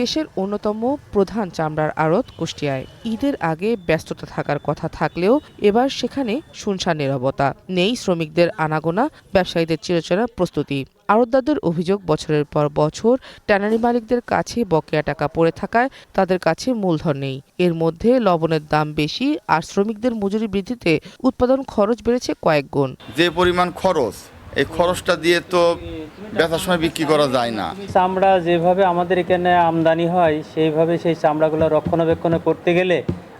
দেশের অন্যতম প্রধান চামড়ার আড়ত কুষ্টিয়ায় ঈদের আগে ব্যস্ততা থাকার কথা থাকলেও এবার সেখানে শুনশান নীরবতা। নেই শ্রমিকদের আনাগোনা, ব্যবসায়ীদের চিরচেনা প্রস্তুতি। আড়তদারদের অভিযোগ, বছরের পর বছর ট্যানারি মালিকদের কাছে বকেয়া টাকা পড়ে থাকায় তাদের কাছে মূলধন নেই। এর মধ্যে লবণের দাম বেশি আর শ্রমিকদের মজুরি বৃদ্ধিতে উৎপাদন খরচ বেড়েছে কয়েক গুণ। যে পরিমাণ খরচ, এই খরচটা দিয়ে তো বেচার সময় বিক্রি করা যায় না। চামড়া যেভাবে আমাদের এখানে আমদানি হয় সেইভাবে সেই চামড়াগুলো রক্ষণাবেক্ষণ করতে গেলে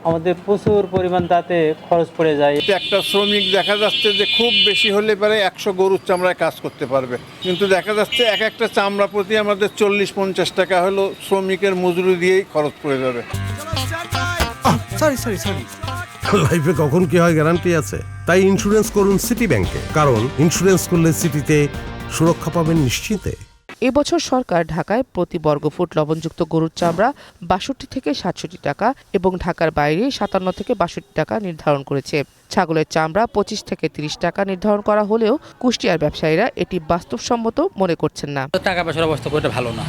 আমাদের প্রচুর পরিমাণ তাতে খরচ পড়ে যায়। একটা শ্রমিক দেখা যাচ্ছে যে খুব বেশি হলে পরে 100 গরুর চামড়ায় কাজ করতে পারবে, কিন্তু দেখা যাচ্ছে এক একটা চামড়া প্রতি আমাদের 40-50 টাকা হলো শ্রমিকের মজুরি দিয়েই খরচ পড়ে যাবে। লাইফে কখন কি হয় গ্যারান্টি আছে? তাই ইন্স্যুরেন্স করুন সিটি ব্যাংকে, কারণ ইন্স্যুরেন্স করলে সিটিতে সুরক্ষা পাবেন নিশ্চিন্তে। এবছর সরকার ঢাকায় প্রতি বর্গফুট লবণযুক্ত গরুর চামড়া 62 থেকে 67 টাকা এবং ঢাকার বাইরে 57 থেকে 62 টাকা নির্ধারণ করেছে। ছাগলের চামড়া 25 থেকে 30 টাকা নির্ধারণ করা হলেও কুষ্টিয়ার ব্যবসায়ীরা এটি বাস্তবসম্মত মনে করছেন না। টাকা পয়সার অবস্থা খুব ভালো না,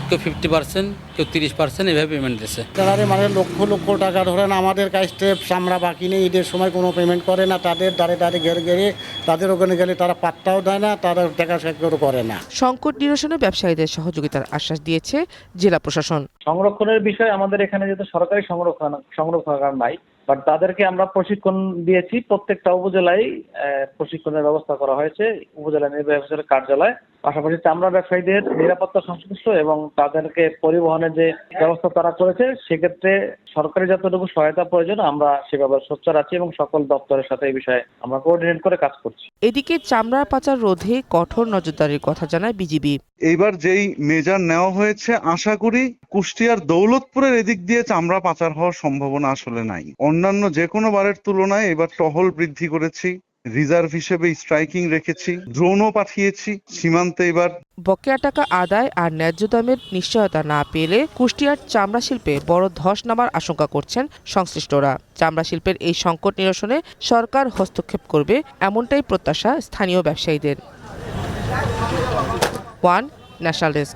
কেউ 50%, কেউ 30% এভাবে পেমেন্ট দিচ্ছে। তারা মানে লক্ষ লক্ষ টাকা ধরেন আমাদের কাছে চামড়া বাকি নেই, ঈদের সময় কোনো পেমেন্ট করে না, তাদের দাঁড়ে ঘেরে তাদের ওখানে গেলে তারা পাত্তাও দেয় না, তারা টাকা সেগুলো করে না। সংকট নিরসনে ব্যবসায়ীদের সহযোগিতার আশ্বাস দিয়েছে জেলা প্রশাসন। সংরক্ষণের বিষয়ে আমাদের এখানে যেহেতু সরকারি সংরক্ষণ নাই, বাট তাদেরকে আমরা প্রশিক্ষণ দিয়েছি। প্রত্যেকটা উপজেলায় প্রশিক্ষণের ব্যবস্থা করা হয়েছে, উপজেলা নির্বাহী অফিসারের কার্যালয়। পাশাপাশি চামড়া ব্যবসায়ীদের নিরাপত্তা সংশ্লিষ্ট এবং তাদেরকে পরিবহনের যে ব্যবস্থা তারা করেছে, সেক্ষেত্রে সরকারি যতটুকু সহায়তা প্রয়োজন আমরা সেভাবে সোচ্চার আছি এবং সকল দপ্তরের সাথে এই বিষয়ে আমরা কোঅর্ডিনেট করে কাজ করছি। এদিকে চামড়ার পাচার রোধে কঠোর নজরদারির কথা জানায় বিজিবি। এইবার যেই মেজার নেওয়া হয়েছে, আশা করি কুষ্টিয়ার দৌলতপুরের এদিক দিয়ে চামড়া পাচার হওয়ার সম্ভাবনা আসলে নাই। অন্যান্য যে কোনো বারের তুলনায় এবার টহল বৃদ্ধি করেছি, রিজার্ভ হিসেবে স্ট্রাইকিং রেখেছি, ড্রোনও পাঠিয়েছি সীমান্তে। এবার বকেয়া টাকা আদায় আর ন্যায্য দামের নিশ্চয়তা না পেলে কুষ্টিয়ার চামড়া শিল্পে বড় ধস নামার আশঙ্কা করছেন সংশ্লিষ্টরা। চামড়া শিল্পের এই সংকট নিরসনে সরকার হস্তক্ষেপ করবে, এমনটাই প্রত্যাশা স্থানীয় ব্যবসায়ীদের। One national desk.